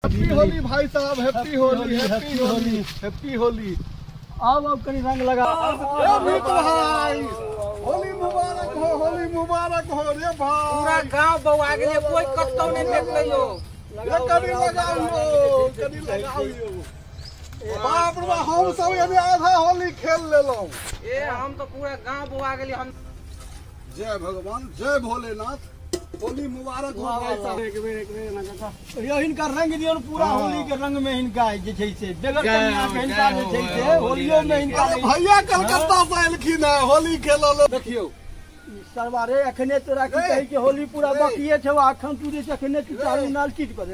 Happy Holi भाई साहब, happy Holi, happy Holi, happy Holi. अब कहीं रंग लगा भाई, होली मुबारक हो, होली मुबारक हो रे भाई। पूरा गांव बउआ गेले, कोई कतौ नहीं देख लियो। कभी लगाओ, कभी लगाओ। बाप रे, हम सब यानी आधा होली खेल लेलो। ए हम तो पूरा गांव बउआ गेले। हम जय भगवान, जय भोलेनाथ, होली मुबारक हो भाई साहब। इनका रंग दियो पूरा होली के रंग में इनका से बेगर कन्या के इनका से होलियो में इनका भैया कलकत्ता से एलखिन है होली खेलल। देखियो सरवारे अखने तोरा की कही के होली पूरा बाकी है, अखन तू जे अखने तू चालू नाल चीज कर